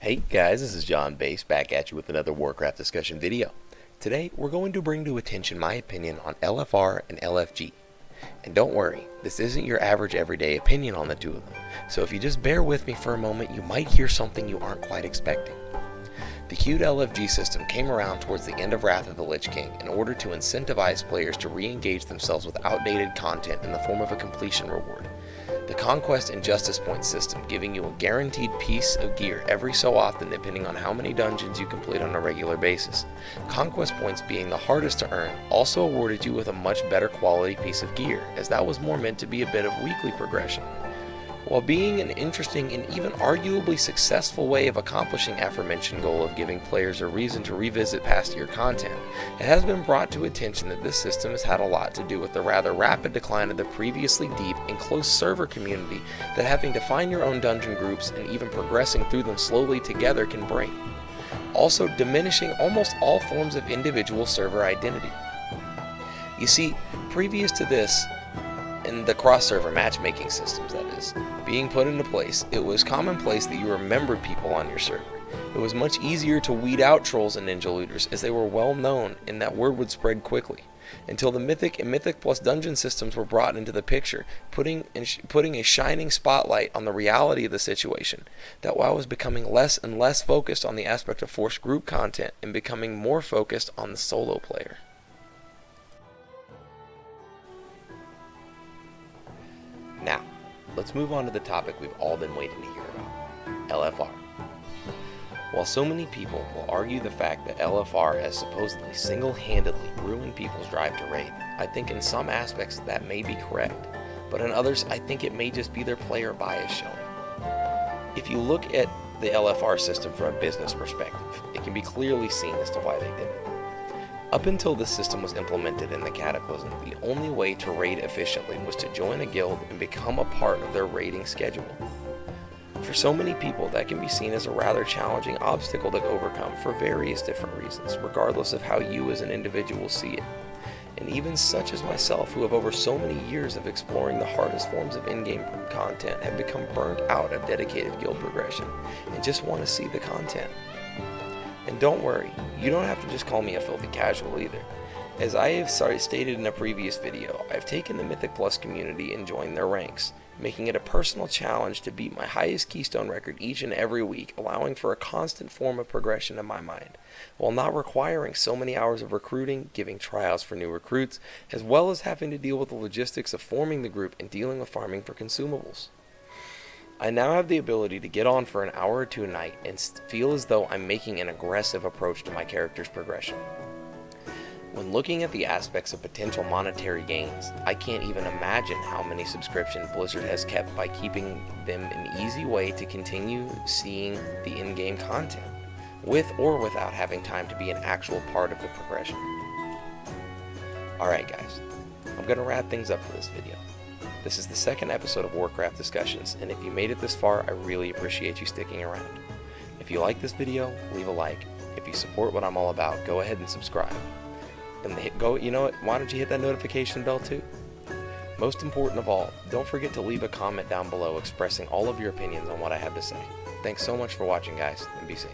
Hey guys, this is John Base back at you with another Warcraft Discussion video. Today we're going to bring to attention my opinion on LFR and LFG. And don't worry, this isn't your average everyday opinion on the two of them, so if you just bear with me for a moment you might hear something you aren't quite expecting. The queued LFG system came around towards the end of Wrath of the Lich King in order to incentivize players to re-engage themselves with outdated content in the form of a completion reward. The Conquest and Justice Point system, giving you a guaranteed piece of gear every so often depending on how many dungeons you complete on a regular basis. Conquest points being the hardest to earn also awarded you with a much better quality piece of gear, as that was more meant to be a bit of weekly progression. While being an interesting and even arguably successful way of accomplishing aforementioned goal of giving players a reason to revisit past year content, it has been brought to attention that this system has had a lot to do with the rather rapid decline of the previously deep and close server community that having to find your own dungeon groups and even progressing through them slowly together can bring. Also diminishing almost all forms of individual server identity. You see, previous to this, in the cross-server matchmaking systems, that is, being put into place, it was commonplace that you remembered people on your server. It was much easier to weed out trolls and ninja looters, as they were well known and that word would spread quickly, until the Mythic and Mythic Plus dungeon systems were brought into the picture, putting a shining spotlight on the reality of the situation. That WoW was becoming less and less focused on the aspect of forced group content and becoming more focused on the solo player. Now, let's move on to the topic we've all been waiting to hear about, LFR. While so many people will argue the fact that LFR has supposedly single-handedly ruined people's drive to raid, I think in some aspects that may be correct, but in others I think it may just be their player bias showing. If you look at the LFR system from a business perspective, it can be clearly seen as to why they did it. Up until this system was implemented in the Cataclysm, the only way to raid efficiently was to join a guild and become a part of their raiding schedule. For so many people, that can be seen as a rather challenging obstacle to overcome for various different reasons, regardless of how you as an individual see it. And even such as myself, who have over so many years of exploring the hardest forms of in-game content, have become burnt out of dedicated guild progression and just want to see the content. And don't worry, you don't have to just call me a filthy casual either. As I have stated in a previous video, I've taken the Mythic Plus community and joined their ranks, making it a personal challenge to beat my highest keystone record each and every week, allowing for a constant form of progression in my mind, while not requiring so many hours of recruiting, giving tryouts for new recruits, as well as having to deal with the logistics of forming the group and dealing with farming for consumables. I now have the ability to get on for an hour or two a night and feel as though I'm making an aggressive approach to my character's progression. When looking at the aspects of potential monetary gains, I can't even imagine how many subscriptions Blizzard has kept by keeping them an easy way to continue seeing the in-game content, with or without having time to be an actual part of the progression. Alright guys, I'm going to wrap things up for this video. This is the second episode of Warcraft Discussions, and if you made it this far, I really appreciate you sticking around. If you like this video, leave a like. If you support what I'm all about, go ahead and subscribe. And you know what, why don't you hit that notification bell too? Most important of all, don't forget to leave a comment down below expressing all of your opinions on what I have to say. Thanks so much for watching guys, and be safe.